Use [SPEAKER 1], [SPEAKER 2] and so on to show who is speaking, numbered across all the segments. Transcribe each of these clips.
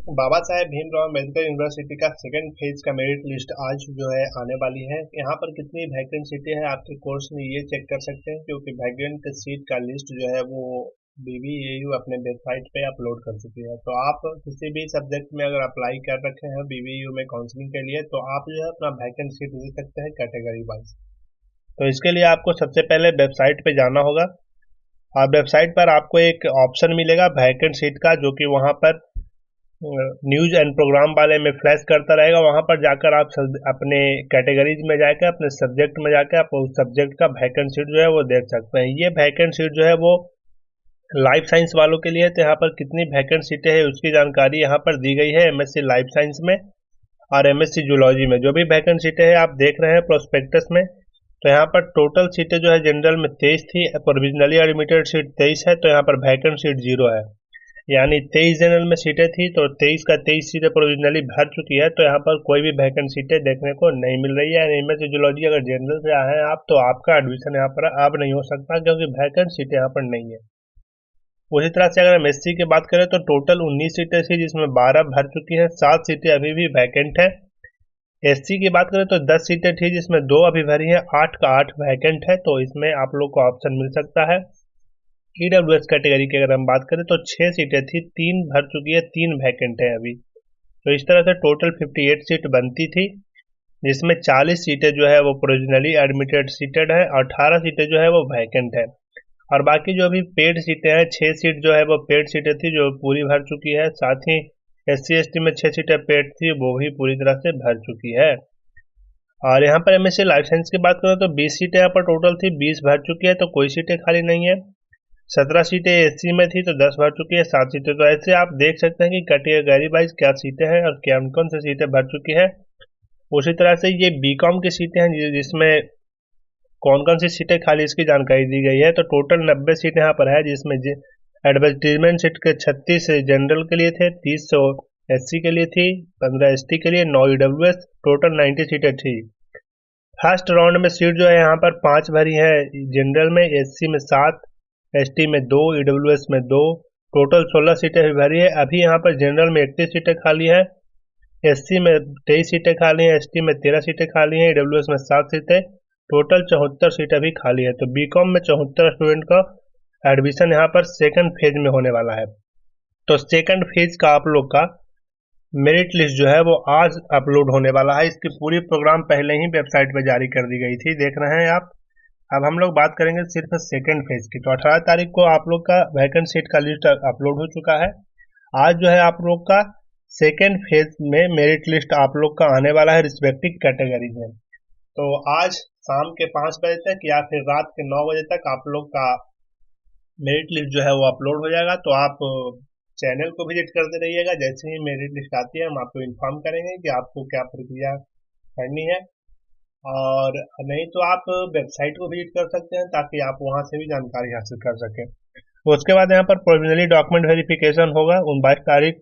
[SPEAKER 1] Baba Saheb Bhimrao Ambedkar university का second phase का merit list आज जो है आने वाली है। यहाँ पर कितनी वैकेंट सीटें हैं आपके कोर्स में ये चेक कर सकते हैं, क्योंकि वैकेंट सीट का लिस्ट जो है वो BBAU अपने वेबसाइट पे अपलोड कर चुकी है। तो आप किसी भी सब्जेक्ट में अगर अप्लाई कर रखे हैं BBAU में काउंसलिंग के लिए, तो आप जो है अपना वैकेंट सीट दे सकते हैं कैटेगरी वाइज। तो इसके लिए आपको सबसे पहले वेबसाइट पे जाना होगा। और वेबसाइट पर आपको एक ऑप्शन मिलेगा वैकेंट सीट का, जो कि वहाँ पर न्यूज एंड प्रोग्राम वाले में फ्लैश करता रहेगा। वहां पर जाकर आप अपने कैटेगरीज में जाकर अपने सब्जेक्ट में जाकर आप उस सब्जेक्ट का वैकेंट सीट जो है वो देख सकते हैं। ये वैकेंट सीट जो है वो लाइफ साइंस वालों के लिए है। तो यहाँ पर कितनी वैकेंट सीटें हैं उसकी जानकारी यहाँ पर दी गई है MSc लाइफ साइंस में और MSc जूलॉजी में। जो भी वैकेंट सीटें हैं आप देख रहे हैं प्रोस्पेक्टस में, तो यहाँ पर टोटल सीटें जो है जनरल में 23 थी, प्रोविजनली एडमिटेड सीट 23 है, तो यहाँ पर वैकेंट सीट 0 है। यानी 23 जनरल में सीटें थी तो 23 का 23 सीटें प्रोविजनली भर चुकी है, तो यहाँ पर कोई भी वैकेंट सीटें देखने को नहीं मिल रही है। इनमें से जूलॉजी अगर जनरल से आए हैं आप, तो आपका एडमिशन यहाँ पर अब नहीं हो सकता, क्योंकि वैकेंट सीटें यहाँ पर नहीं है। उसी तरह से अगर MSc की बात करें तो टोटल 19 सीटें थी, जिसमें 12 भर चुकी है, 7 सीटें अभी भी वैकेंट है। SC की बात करें तो 10 सीटें थी, जिसमें 2 अभी भरी है, 8 का 8 वैकेंट है, तो इसमें आप लोग को ऑप्शन मिल सकता है। EWS कैटेगरी की अगर हम बात करें तो 6 सीटें थी, 3 भर चुकी है, 3 वैकेंट है अभी। तो इस तरह से टोटल 58 सीट बनती थी, जिसमें 40 सीटें जो है वो प्रोविजनली एडमिटेड सीटेड है, 18 सीटें जो है वो वैकेंट है। और बाकी जो अभी पेड सीटें हैं, 6 सीट जो है वो पेड सीटें थी जो पूरी भर चुकी है। साथ ही SC ST में 6 सीटें पेड थी, वो भी पूरी तरह से भर चुकी है। और यहाँ पर MSc लाइफ साइंस की बात करें तो 20 सीटें यहाँ पर टोटल थी, 20 भर चुकी है, तो कोई सीटें खाली नहीं है। 17 सीटें SC में थी तो 10 भर चुकी है, 7 सीटें। तो ऐसे आप देख सकते हैं कि कैटेगरी वाइज क्या सीटें हैं और कौन कौन सी सीटें भर चुकी है। उसी तरह से ये BCom की सीटें हैं, जिसमें कौन कौन सी सीटें खाली इसकी जानकारी दी गई है। तो टोटल 90 सीट यहाँ पर है, जिसमें एडवर्टीजमेंट सीट के 36 जनरल के लिए थे, 30 SC के लिए थी, 15 ST के लिए, 9 EWS, टोटल 90 सीटें थी। फर्स्ट राउंड में सीट जो है यहाँ पर 5 भरी है, जनरल में, SC में 7, ST में 2, EWS में 2, टोटल 16 सीटें भी भरी है। अभी यहाँ पर जनरल में 31 सीटें खाली है, SC में 23 सीटें खाली हैं, ST में 13 सीटें खाली हैं, EWS में 7 सीटें, टोटल 74 सीटें भी खाली है। तो BCom में 74 स्टूडेंट का एडमिशन यहाँ पर सेकंड फेज में होने वाला है। तो सेकंड फेज का आप लोग का मेरिट लिस्ट जो है वो आज अपलोड होने वाला है। इसकी पूरी प्रोग्राम पहले ही वेबसाइट पे जारी कर दी गई थी, देख रहे हैं आप। अब हम लोग बात करेंगे सिर्फ सेकंड फेज की। तो 18 तारीख को आप लोग का वैकेंट सीट का लिस्ट अपलोड हो चुका है। आज जो है आप लोग का सेकंड फेज में मेरिट लिस्ट आप लोग का आने वाला है रिस्पेक्टिव कैटेगरी में। तो आज शाम के 5 बजे तक या फिर रात के 9 बजे तक आप लोग का मेरिट लिस्ट जो है वो अपलोड हो जाएगा। तो आप चैनल को विजिट करते रहिएगा, जैसे ही मेरिट लिस्ट आती है हम आपको इन्फॉर्म करेंगे कि आपको क्या प्रक्रिया करनी है। और नहीं तो आप वेबसाइट को विजिट कर सकते हैं, ताकि आप वहां से भी जानकारी हासिल कर सकें। तो उसके बाद यहाँ पर प्रोविजनली डॉक्यूमेंट वेरिफिकेशन होगा 22 तारीख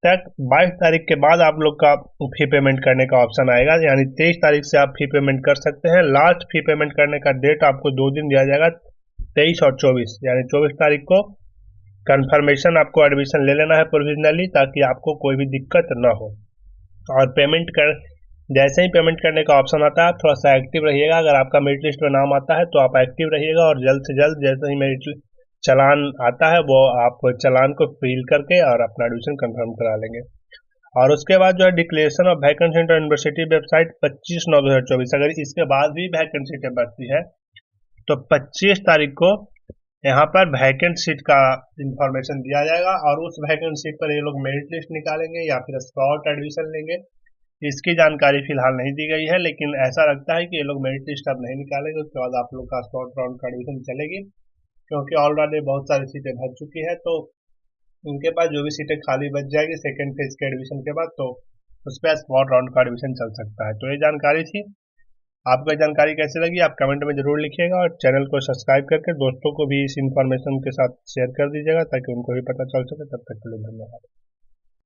[SPEAKER 1] तक। 22 तारीख के बाद आप लोग का फी पेमेंट करने का ऑप्शन आएगा, यानी 23 तारीख से आप फी पेमेंट कर सकते हैं। लास्ट फी पेमेंट करने का डेट आपको 2 दिन दिया जाएगा, 23 और 24, यानी 24 तारीख को कंफर्मेशन आपको एडमिशन ले लेना है प्रोविजनली, ताकि आपको कोई भी दिक्कत ना हो। और पेमेंट कर जैसे ही पेमेंट करने का ऑप्शन आता है, आप थोड़ा सा एक्टिव रहिएगा। अगर आपका मेरिट लिस्ट में नाम आता है तो आप एक्टिव रहिएगा, और जल्द से जल्द जैसे ही मेरिट चलान आता है वो आप चलान को फिल करके और अपना एडमिशन कंफर्म करा लेंगे। और उसके बाद जो है declaration of vacancy centre university website 25/9/2024, अगर इसके बाद भी वैकेंसी बढ़ती है तो 25 तारीख को यहाँ पर वैकेंट सीट का इंफॉर्मेशन दिया जाएगा, और उस वैकेंट सीट पर ये लोग मेरिट लिस्ट निकालेंगे या फिर स्पॉट एडमिशन लेंगे। इसकी जानकारी फिलहाल नहीं दी गई है, लेकिन ऐसा लगता है कि ये लोग मेरिट लिस्ट अब नहीं निकालेंगे। उसके बाद आप लोग का स्पॉट राउंड का एडमिशन चलेगी, क्योंकि ऑलरेडी बहुत सारी सीटें भर चुकी है। तो उनके पास जो भी सीटें खाली बच जाएगी सेकेंड फेज के एडमिशन के बाद, तो उस पर स्पॉट राउंड का एडमिशन चल सकता है। तो ये जानकारी थी। आपको जानकारी कैसी लगी आप कमेंट में जरूर लिखिएगा, और चैनल को सब्सक्राइब करके दोस्तों को भी इस इंफॉर्मेशन के साथ शेयर कर दीजिएगा, ताकि उनको भी पता चल सके। तब तक के लिए धन्यवाद।